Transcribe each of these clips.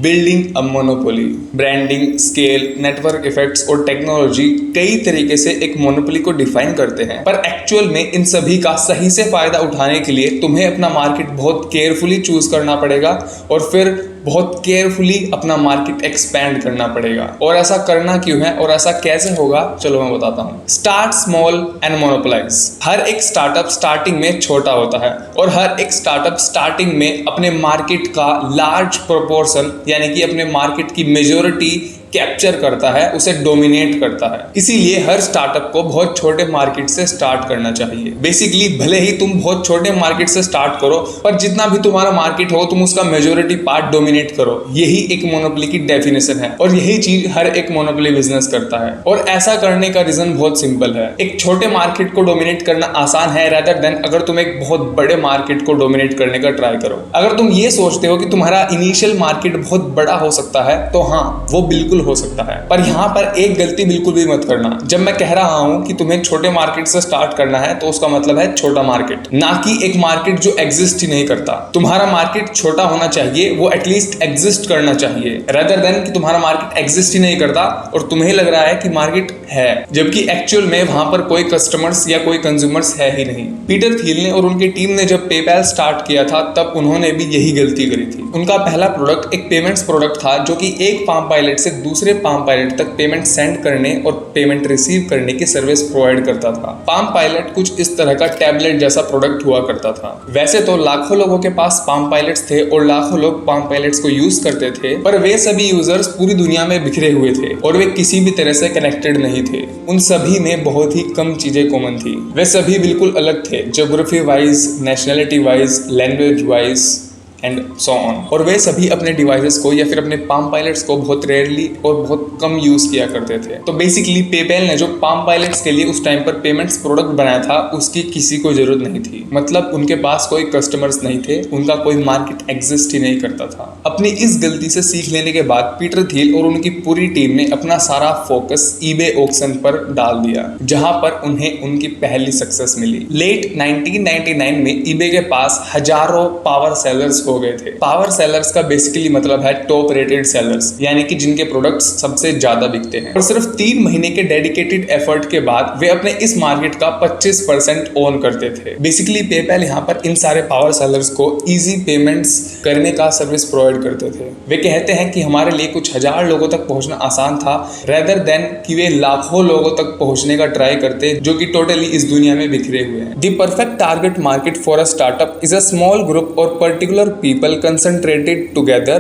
Building a monopoly. Branding, scale, network effects और technology कई तरीके से एक मोनोपोली को डिफाइन करते हैं, पर एक्चुअल में इन सभी का सही से फायदा उठाने के लिए तुम्हें अपना मार्केट बहुत केयरफुली चूज करना पड़ेगा और फिर बहुत केयरफुली अपना मार्केट एक्सपैंड करना पड़ेगा। और ऐसा करना क्यों है और ऐसा कैसे होगा, चलो मैं बताता हूँ। Start small and monopolize. हर एक स्टार्टअप स्टार्टिंग में छोटा होता है और हर एक स्टार्टअप स्टार्टिंग में अपने मार्केट का लार्ज प्रोपोर्शन यानी कि अपने मार्केट की मेजोरिटी कैप्चर करता है, उसे डोमिनेट करता है। इसीलिए हर स्टार्टअप को बहुत छोटे मार्केट से स्टार्ट करना चाहिए। बेसिकली भले ही तुम बहुत छोटे मार्केट से स्टार्ट करो, पर जितना भी तुम्हारा मार्केट हो तुम उसका मेजोरिटी पार्ट डोमिनेट करो। यही एक मोनोपोली की डेफिनेशन है और यही चीज हर एक मोनोपोली बिजनेस करता है। और ऐसा करने का रीजन बहुत सिंपल है। एक छोटे मार्केट को डोमिनेट करना आसान है रेदर देन अगर तुम एक बहुत बड़े मार्केट को डोमिनेट करने का ट्राई करो। अगर तुम ये सोचते हो कि तुम्हारा इनिशियल मार्केट बहुत बड़ा हो सकता है तो हाँ, वो बिल्कुल हो सकता है, पर यहाँ पर एक गलती बिल्कुल भी मत करना। जब मैं कह रहा हूं कि तुम्हें छोटे मार्केट से स्टार्ट करना है तो उसका मतलब है छोटा मार्केट, ना कि एक मार्केट जो एग्जिस्ट ही नहीं करता। तुम्हारा मार्केट छोटा होना चाहिए, वो एटलीस्ट एग्जिस्ट करना चाहिए, रेदर देन कि तुम्हारा मार्केट एग्जिस्ट ही नहीं करता और तुम्हें लग रहा है कि मार्केट है, जबकि एक्चुअल में वहां पर कोई कस्टमर्स या कोई कंज्यूमर्स है ही नहीं। पीटर थिल ने और उनकी टीम ने जब पेपैल स्टार्ट किया था तब उन्होंने भी यही गलती करी थी। उनका पहला प्रोडक्ट एक पेमेंट्स प्रोडक्ट था जो कि एक पाम पायलट से दूसरे पाम पायलट तक पेमेंट सेंड करने और पेमेंट रिसीव करने की सर्विस प्रोवाइड करता था। पाम पायलट कुछ इस तरह का टैबलेट जैसा प्रोडक्ट हुआ करता था। वैसे तो लाखों लोगों के पास पाम पायलट्स थे और लाखों लोग पाम पायलट्स को यूज करते थे, पर वे सभी यूजर्स पूरी दुनिया में बिखरे हुए थे और वे किसी भी तरह से कनेक्टेड नहीं थे। उन सभी में बहुत ही कम चीजें कॉमन थी। वे सभी बिल्कुल अलग थे, geography wise, nationality wise, language wise and so on. और वे सभी अपने डिवाइसेस को या फिर अपने पाम पायलट्स को बहुत रेयरली और बहुत कम यूज किया करते थे। तो बेसिकली पेपैल ने जो पाम पायलट्स के लिए उस टाइम पर पेमेंट्स प्रोडक्ट बनाया था उसकी किसी को जरूरत नहीं थी। मतलब उनके पास कोई कस्टमर्स नहीं थे, उनका कोई मार्केट एग्जिस्ट ही नहीं करता था। अपनी इस गलती से सीख लेने के बाद पीटर थिल और उनकी पूरी टीम ने अपना सारा फोकस ईबे ऑक्शन पर डाल दिया, जहां पर उन्हें उनकी पहली सक्सेस मिली। लेट 1999 में ईबे के पास हजारों पावर सेलर्स हो गए थे। पावर सेलर्स का बेसिकली मतलब है टॉप रेटेड सेलर्स, यानी कि जिनके प्रोडक्ट्स सबसे ज्यादा बिकते हैं। और सिर्फ 3 महीने के डेडिकेटेड एफर्ट के बाद वे अपने इस मार्केट का 25% ओन करते थे। बेसिकली पेपैल यहाँ पर इन सारे पावर सेलर्स को इजी पेमेंट्स करने का सर्विस प्रोवाइड करते थे। वे कहते हैं कि हमारे लिए कुछ हजार लोगों तक पहुंचना आसान था रेदर देन कि वे लाखों लोगों तक पहुंचने का ट्राई करते जो कि टोटली इस दुनिया में बिखरे हुए हैं। The perfect target market for a startup is a small group और particular people concentrated together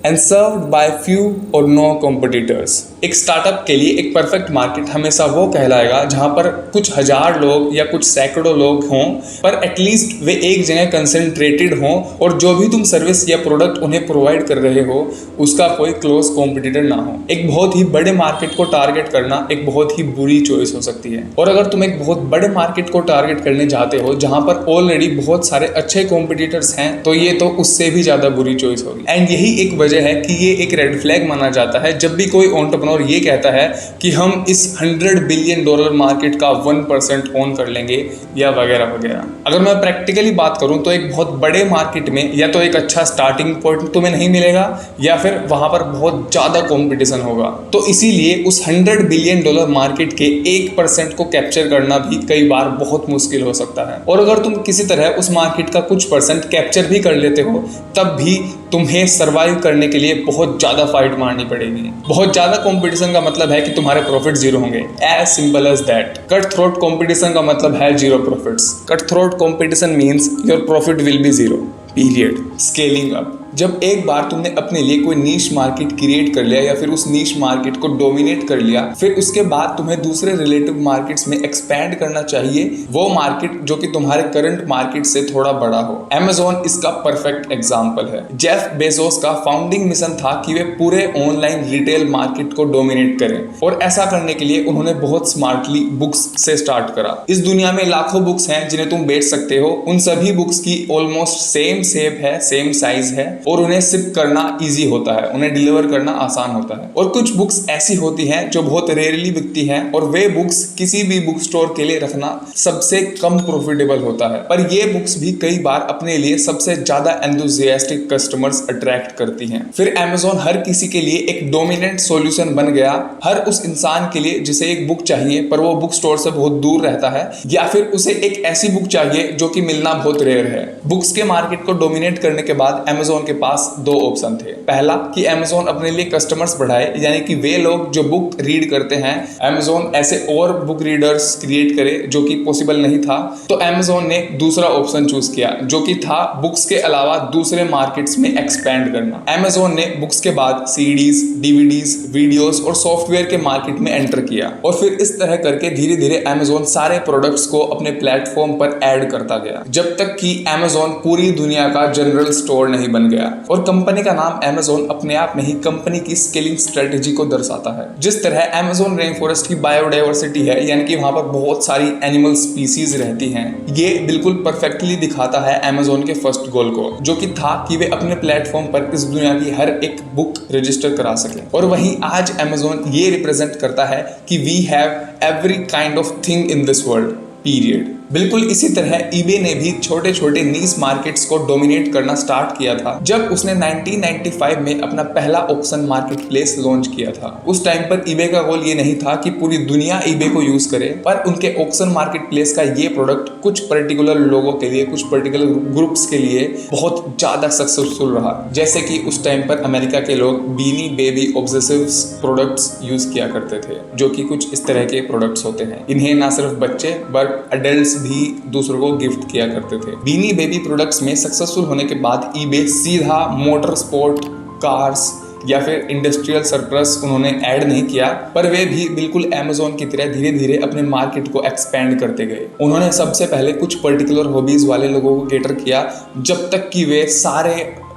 and served by few or no competitors। एक स्टार्टअप के लिए एक परफेक्ट मार्केट हमेशा वो कहलाएगा जहां पर कुछ हजार लोग या कुछ सैकड़ों लोग हों, पर एटलीस्ट वे एक जगह कंसंट्रेटेड हों और जो भी तुम सर्विस या प्रोडक्ट उन्हें प्रोवाइड कर रहे हो उसका कोई क्लोज कॉम्पिटिटर ना हो। एक बहुत ही बड़े मार्केट को टारगेट करना एक बहुत ही बुरी चॉइस हो सकती है। और अगर तुम एक बहुत बड़े मार्केट को टारगेट करने जाते हो जहां पर ऑलरेडी बहुत सारे अच्छे कॉम्पिटिटर्स हैं तो ये तो उससे भी ज्यादा बुरी चॉइस होगी। एंड यही एक वजह है कि ये एक रेड फ्लैग माना जाता है जब भी कोई एंटरप्रेन्योर ये कहता है कि हम इस $100 बिलियन मार्केट का 1% ओन कर लेंगे या वगैरह वगैरह। अगर मैं प्रैक्टिकली बात करूं तो एक बहुत बड़े मार्केट में या तो एक अच्छा स्टार्टिंग पॉइंट तुम्हें नहीं मिलेगा या फिर वहां पर बहुत ज्यादा कंपटीशन होगा। तो इसीलिए उस $100 बिलियन मार्केट के 1% को कैप्चर करना भी कई बार बहुत मुश्किल हो सकता है। और अगर तुम किसी तरह उस मार्केट का कुछ परसेंट कैप्चर भी कर लेते हो तब भी तुम्हें सर्वाइव करने के लिए बहुत ज्यादा फाइट मारनी पड़ेगी। बहुत ज्यादा कंपटीशन का मतलब है कि तुम्हारे प्रॉफिट जीरो होंगे, as simple as that. Cut throat competition का मतलब है zero profits. Cut throat competition means your profit will be zero, period. Scaling up. जब एक बार तुमने अपने लिए कोई नीश मार्केट क्रिएट कर लिया या फिर उस नीश मार्केट को डोमिनेट कर लिया, फिर उसके बाद तुम्हें दूसरे रिलेटिव मार्केट्स में एक्सपैंड करना चाहिए, वो मार्केट जो कि तुम्हारे करंट मार्केट से थोड़ा बड़ा हो। Amazon इसका परफेक्ट एग्जांपल है। जेफ बेजोस का फाउंडिंग मिशन था कि वे पूरे ऑनलाइन रिटेल मार्केट को डोमिनेट करें और ऐसा करने के लिए उन्होंने बहुत स्मार्टली बुक्स से स्टार्ट करा। इस दुनिया में लाखों बुक्स हैं जिन्हें तुम बेच सकते हो, उन सभी बुक्स की ऑलमोस्ट सेम शेप है, सेम साइज है और उन्हें शिप करना ईजी होता है, उन्हें डिलीवर करना आसान होता है। और कुछ बुक्स ऐसी होती हैं जो बहुत रेयरली बिकती हैं और वे बुक्स किसी भी बुक स्टोर के लिए रखना सबसे कम प्रॉफिटेबल होता है, पर ये बुक्स भी कई बार अपने लिए सबसे ज्यादा एंथुसियास्टिक कस्टमर्स अट्रैक्ट करती हैं। फिर Amazon हर किसी के लिए एक डोमिनेंट सॉल्यूशन बन गया, हर उस इंसान के लिए जिसे एक बुक चाहिए पर वो बुक स्टोर से बहुत दूर रहता है, या फिर उसे एक ऐसी बुक चाहिए जो कि मिलना बहुत रेयर है। बुक्स के मार्केट को डोमिनेट करने के बाद Amazon के पास दो ऑप्शन थे। पहला कि Amazon अपने लिए कस्टमर्स बढ़ाए, यानी कि वे लोग जो बुक रीड करते हैं Amazon ऐसे और बुक रीडर्स क्रिएट करे, जो कि पॉसिबल नहीं था। तो Amazon ने दूसरा ऑप्शन चूज किया जो कि था बुक्स के अलावा दूसरे मार्केट्स में एक्सपैंड करना। Amazon ने बुक्स के बाद सीडीज, डीवीडीज, वीडियोस और सॉफ्टवेयर के मार्केट में एंटर किया और फिर इस तरह करके धीरे धीरे Amazon सारे प्रोडक्ट्स को अपने प्लेटफॉर्म पर ऐड करता गया, जब तक कि Amazon पूरी दुनिया का जनरल स्टोर नहीं बन गया। और कंपनी का नाम Amazon अपने आप में ही कंपनी की स्केलिंग स्ट्रेटेजी को दर्शाता है। जिस तरह Amazon रेन फॉरेस्ट की बायोडाइवर्सिटी है, यानी कि वहां पर बहुत सारी एनिमल स्पीसीज रहती हैं, ये बिल्कुल परफेक्टली दिखाता है Amazon के फर्स्ट गोल को, जो कि था कि वे अपने प्लेटफॉर्म पर इस दुनिया की हर एक बुक रजिस्टर करा सके। और वहीं आज Amazon ये रिप्रेजेंट करता है कि we have every kind of thing in this world, period. बिल्कुल इसी तरह eBay ने भी छोटे छोटे नीश मार्केट्स को डोमिनेट करना स्टार्ट किया था जब उसने 1995 में अपना पहला ऑक्शन मार्केट प्लेस लॉन्च किया था। उस टाइम पर eBay का गोल ये नहीं था कि पूरी दुनिया eBay को यूज करे, पर उनके ऑक्शन मार्केट प्लेस का ये प्रोडक्ट कुछ पर्टिकुलर लोगों के लिए, कुछ पर्टिकुलर ग्रुप्स के लिए बहुत ज्यादा सक्सेसफुल रहा। जैसे कि उस टाइम पर अमेरिका के लोग बीनी बेबी ऑब्सेसिव्स प्रोडक्ट्स यूज किया करते थे, जो कि कुछ इस तरह के प्रोडक्ट्स होते हैं। इन्हें ना सिर्फ बच्चे बट अडल्ट्स भी दूसरों को गिफ्ट किया करते थे। बीनी बेबी प्रोडक्ट्स में सक्सेसफुल होने के बाद eBay सीधा मोटर स्पोर्ट, कार्स या फिर इंडस्ट्रियल सरप्लस उन्होंने ऐड नहीं किया, पर वे भी बिल्कुल Amazon की तरह धीरे धीरे अपने मार्केट को एक्सपेंड करते गए। उन्होंने सबसे पहले कुछ पर्टिकुलर हॉबीज वाले लोगों को कैटर किया, जब तक कि वे सारे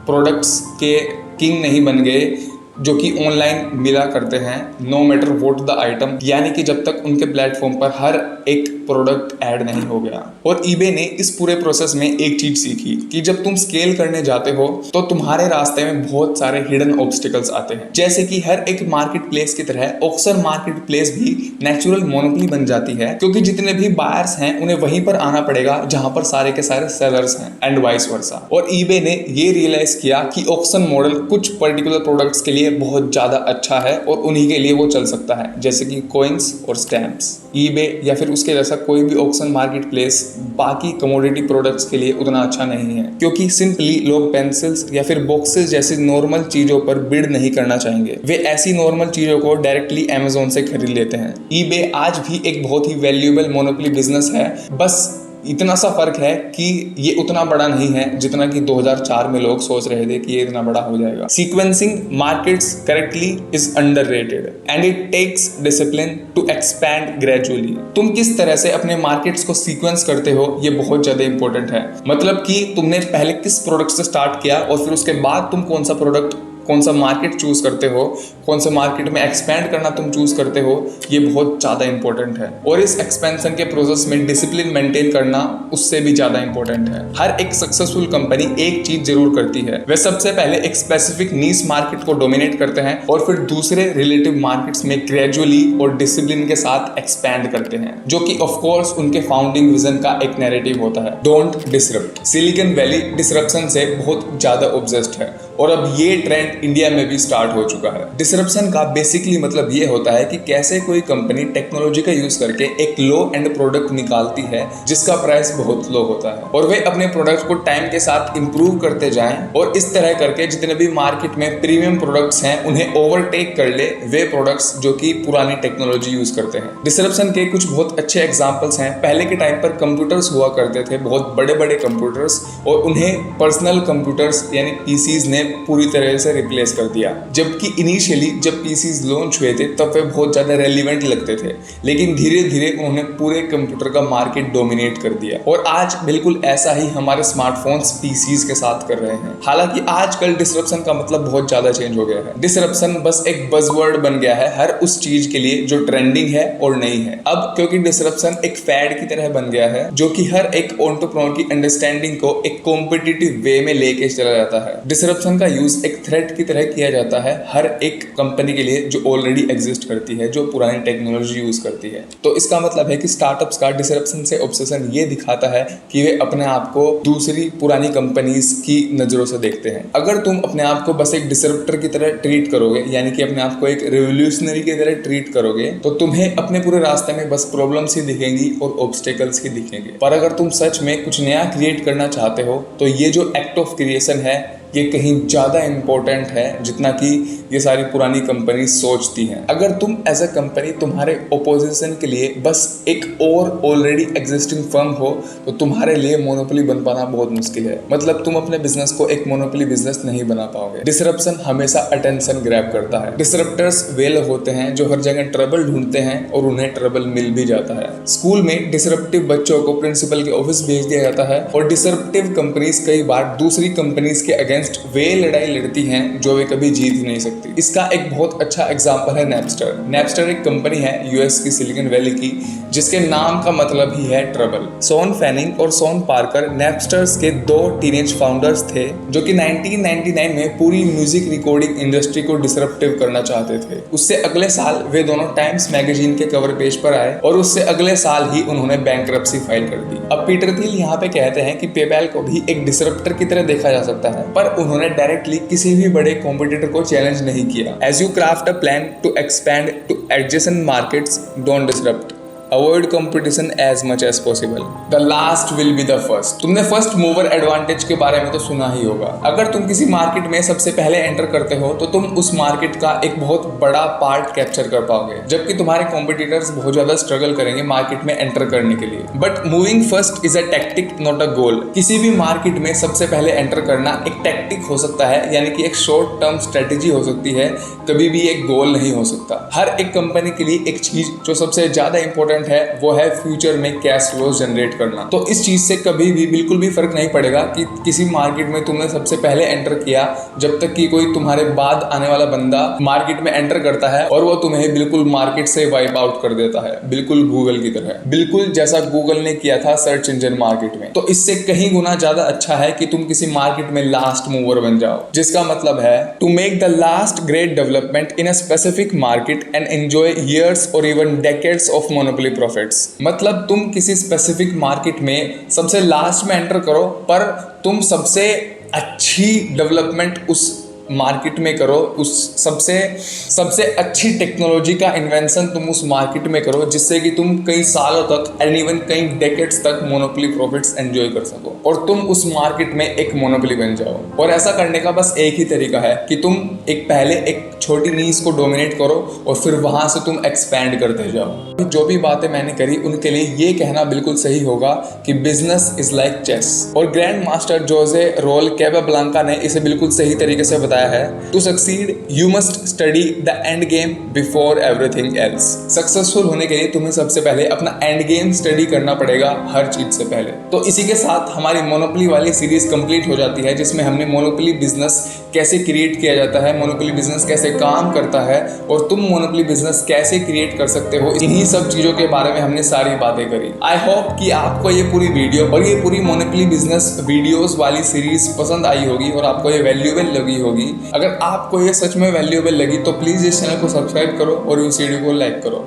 प्रोडक्ट्स के किंग नहीं बन गए जो कि ऑनलाइन मिला करते हैं, no matter what the item, यानी कि जब तक उनके प्लेटफॉर्म पर हर एक प्रोडक्ट ऐड नहीं हो गया। और eBay ने इस पूरे प्रोसेस में एक चीज सीखी कि जब तुम स्केल करने जाते हो तो तुम्हारे रास्ते में बहुत सारे हिडन ऑब्स्टिकल्स आते हैं। जैसे कि हर एक मार्केट प्लेस की तरह ऑक्शन मार्केट प्लेस भी नेचुरल मोनोपोली बन जाती है, क्योंकि जितने भी बायर्स हैं उन्हें वहीं पर आना पड़ेगा जहां पर सारे के सारे सेलर्स हैं, एंड वाइस वर्सा। और eBay ने ये रियलाइज किया कि ऑक्शन मॉडल कुछ पर्टिकुलर प्रोडक्ट्स के लिए बहुत ज्यादा अच्छा है और उन्हीं के लिए वो चल सकता है, जैसे कि कॉइन्स और स्टैम्प्स। eBay या फिर उसके जैसा कोई भी ऑक्शन मार्केट प्लेस बाकी कमोडिटी प्रोडक्ट्स के लिए उतना अच्छा नहीं है, क्योंकि सिंपली लोग पेंसिल्स या फिर बॉक्सेस जैसी नॉर्मल चीजों पर बिड नहीं करना चाहेंगे। वे ऐसी नॉर्मल चीजों को डायरेक्टली Amazon से खरीद लेते हैं। eBay आज भी एक बहुत ही वैल्यूएबल मोनोपोली बिजनेस है, बस इतना सा फर्क है कि ये उतना बड़ा नहीं है जितना कि 2004 में लोग सोच रहे थे कि ये इतना बड़ा हो जाएगा। Sequencing markets correctly is underrated and it takes discipline to expand gradually. तुम किस तरह से अपने मार्केट्स को सीक्वेंस करते हो ये बहुत ज्यादा इंपॉर्टेंट है। मतलब कि तुमने पहले किस प्रोडक्ट से स्टार्ट किया और फिर उसके बाद तुम कौन सा प्रोडक्ट, कौन सा मार्केट चूज करते हो, कौन सा मार्केट में एक्सपैंड करना तुम चूज करते हो, ये बहुत ज़्यादा इंपॉर्टेंट है। और इस एक्सपेंशन के प्रोसेस में डिसिप्लिन मेंटेन करना उससे भी ज़्यादा इंपॉर्टेंट है। हर एक सक्सेसफुल कंपनी एक चीज जरूर करती है, वे सबसे पहले एक स्पेसिफिक नीश मार्केट को डोमिनेट करते हैं और फिर दूसरे रिलेटिव मार्केट्स में ग्रेजुअली और डिसिप्लिन के साथ एक्सपैंड करते हैं, जो कि ऑफ कोर्स उनके फाउंडिंग विजन का एक नैरेटिव होता है, don't disrupt. Silicon valley disruption से बहुत ज़्यादा ऑब्सेस्ड है और अब ये ट्रेंड इंडिया में भी स्टार्ट हो चुका है। डिसरप्शन का बेसिकली मतलब ये होता है कि कैसे कोई कंपनी टेक्नोलॉजी का यूज करके एक लो एंड प्रोडक्ट निकालती है जिसका प्राइस बहुत लो होता है और वे अपने प्रोडक्ट को टाइम के साथ इंप्रूव करते जाएं और इस तरह करके जितने भी मार्केट में प्रीमियम प्रोडक्ट्स हैं उन्हें ओवरटेक कर ले वे प्रोडक्ट्स जो कि पुरानी टेक्नोलॉजी यूज करते हैं। डिसरप्शन के कुछ बहुत अच्छे एग्जाम्पल्स हैं। पहले के टाइम पर कंप्यूटर्स हुआ करते थे, बहुत बड़े बड़े कंप्यूटर्स, और उन्हें पर्सनल कंप्यूटर्स यानी पीसीज ने पूरी तरह से रिप्लेस कर दिया। जबकि इनिशियली जब पीसीज लॉन्च हुए थे तब वे बहुत ज़्यादा रेलिवेंट लगते थे, लेकिन धीरे धीरे उन्होंने पूरे कंप्यूटर का मार्केट डोमिनेट कर दिया और आज बिल्कुल ऐसा ही हमारे स्मार्टफोन्स पीसीज के साथ कर रहे हैं। हालांकि आजकल डिसरप्शन का मतलब बहुत ज़्यादा चेंज हो गया है। डिसरप्शन बस एक बज़वर्ड बन गया है हर उस चीज के लिए जो ट्रेंडिंग है और नहीं है। अब क्योंकि डिसरप्शन एक फैड की तरह बन गया है जो कि हर एक एंटरप्रेन्योर की अंडरस्टैंडिंग को एक कॉम्पिटिटिव वे में लेके चला जाता है। डिसरप्शन सिस्टम का यूज एक थ्रेट की तरह किया जाता है हर एक कंपनी के लिए जो ऑलरेडी एग्जिस्ट करती है, जो पुरानी टेक्नोलॉजी यूज करती है। तो इसका मतलब है कि स्टार्टअप्स का डिसरप्शन से ऑब्सेशन ये दिखाता है कि वे अपने आप को दूसरी पुरानी कंपनीज की नजरों से देखते हैं। अगर तुम अपने आप को बस एक डिसरप्टर की तरह ट्रीट करोगे, यानी कि अपने आप को एक रिवोल्यूशनरी की तरह ट्रीट करोगे, तो तुम्हें अपने पूरे रास्ते में बस प्रॉब्लम्स ही दिखेंगी और ऑब्स्टेकल्स ही दिखेंगे। पर अगर तुम सच में कुछ नया क्रिएट करना चाहते हो तो ये जो एक्ट ऑफ क्रिएशन है ये कहीं ज़्यादा इंपॉर्टेंट है जितना कि ये सारी पुरानी कंपनी सोचती हैं। अगर तुम एज अ कंपनी तुम्हारे ओपोजिशन के लिए बस एक और ऑलरेडी एग्जिस्टिंग फर्म हो तो तुम्हारे लिए मोनोपोली बन पाना बहुत मुश्किल है। मतलब तुम अपने बिजनेस को एक मोनोपोली बिजनेस नहीं बना पाओगे। डिसरप्शन हमेशा अटेंशन ग्रैब करता है। डिसरप्टर्स वे लोग होते हैं जो हर जगह ट्रबल ढूंढते हैं और उन्हें ट्रबल मिल भी जाता है। स्कूल में डिसरप्टिव बच्चों को प्रिंसिपल के ऑफिस भेज दिया जाता है और डिसरप्टिव कंपनीज कई बार दूसरी कंपनीज के अगेंस्ट वे लड़ाई लड़ती हैं जो वे कभी जीत ही नहीं सकती। इसका एक बहुत अच्छा एग्जांपल है नैपस्टर। नैपस्टर एक कंपनी है यूएस की सिलिकॉन वैली की जिसके नाम का मतलब ही है ट्रबल। शॉन फैनिंग और शॉन पार्कर नैपस्टर्स के दो टीनेज फाउंडर्स थे जो कि 1999 में पूरी म्यूजिक रिकॉर्डिंग इंडस्ट्री को डिसरप्टिव करना चाहते थे। उससे अगले साल वे दोनों टाइम्स मैगजीन के कवर पेज पर आए और उससे अगले साल ही उन्होंने बैंकरप्सी फाइल कर दी। अब पीटर थिल यहाँ पे कहते हैं कि पेपैल को भी एक डिसरप्टर की तरह देखा जा सकता है, पर उन्होंने डायरेक्टली किसी भी बड़े कॉम्पिटिटर को चैलेंज नहीं किया। As you craft a plan to expand to adjacent markets, don't disrupt, avoid competition as much as possible, the last will be the first. तुमने फर्स्ट मूवर एडवांटेज के बारे में तो सुना ही होगा। अगर तुम किसी मार्केट में सबसे पहले एंटर करते हो तो तुम उस मार्केट का एक बहुत बड़ा पार्ट कैप्चर कर पाओगे, जबकि तुम्हारे कॉम्पिटिटर्स बहुत ज्यादा स्ट्रगल करेंगे मार्केट में एंटर करने के लिए। But moving first is a tactic not a goal. किसी भी मार्केट में सबसे पहले एंटर करना एक टैक्टिक हो सकता है, यानी कि एक शॉर्ट टर्म स्ट्रेटेजी हो सकती है, कभी भी एक गोल नहीं हो सकता। हर एक कंपनी के लिए एक चीज जो सबसे ज्यादा इंपॉर्टेंट है वो है फ्यूचर में कैश फ्लो जनरेट करना। तो इस चीज से कभी भी बिल्कुल भी फर्क नहीं पड़ेगा कि किसी मार्केट में तुमने सबसे पहले एंटर किया, जब तक कि कोई तुम्हारे बाद आने वाला बंदा मार्केट में एंटर करता है और वो तुम्हें बिल्कुल मार्केट से वाइप आउट कर देता है, बिल्कुल गूगल की तरह, बिल्कुल जैसा गूगल ने किया था सर्च इंजन मार्केट में। तो इससे कहीं गुना ज्यादा अच्छा है कि तुम किसी मार्केट में लास्ट मूवर बन जाओ, जिसका मतलब है to make the last great development in a specific market and enjoy years और even decades of monopoly profits. मतलब तुम किसी स्पेसिफिक मार्केट में सबसे लास्ट में एंटर करो, पर तुम सबसे अच्छी डेवलपमेंट उस मार्केट में करो, उस सबसे अच्छी टेक्नोलॉजी का इन्वेंशन तुम उस मार्केट में करो, जिससे कि तुम कई सालों तक एंड इवन कई डेकेड्स तक मोनोपोली प्रॉफिट्स एंजॉय कर सको और तुम उस मार्केट में एक मोनोपोली बन जाओ। और ऐसा करने का बस एक ही तरीका है कि तुम पहले एक छोटी नीश को डोमिनेट करो और फिर वहां से तुम एक्सपैंड करते जाओ। जो भी बातें मैंने करी उनके लिए ये कहना बिल्कुल सही होगा कि बिजनेस इज लाइक चेस। और grand master Jose Raul Capablanca ने इसे बिल्कुल सही तरीके से बताया है, to succeed you must study the end game before everything else. Successful होने के लिए तुम्हें सबसे पहले अपना एंड गेम स्टडी करना पड़ेगा हर चीज से पहले। तो इसी के साथ हमारी मोनोपोली वाली सीरीज कंप्लीट हो जाती है, जिसमें हमने मोनोपोली बिजनेस कैसे क्रिएट किया जाता है, मोनोपोली बिजनेस कैसे काम करता है और तुम मोनोपोली बिजनेस कैसे क्रिएट कर सकते हो, इन्हीं सब चीजों के बारे में हमने सारी बातें करी। आई होप कि आपको ये पूरी वीडियो और ये पूरी मोनोपोली बिजनेस वीडियोस वाली सीरीज पसंद आई होगी और आपको ये वैल्यूएबल लगी होगी। अगर आपको ये सच में वैल्यूएबल लगी तो प्लीज इस चैनल को सब्सक्राइब करो और इस वीडियो को लाइक करो।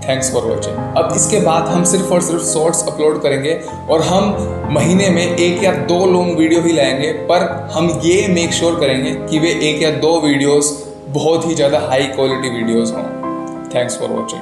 Thanks for watching. अब इसके बाद हम सिर्फ और सिर्फ शॉर्ट्स अपलोड करेंगे और हम महीने में 1 या 2 लॉन्ग वीडियो ही लाएंगे, पर हम ये मेक श्योर करेंगे कि वे 1 या 2 वीडियोस बहुत ही ज़्यादा हाई क्वालिटी वीडियोस हों। Thanks for watching.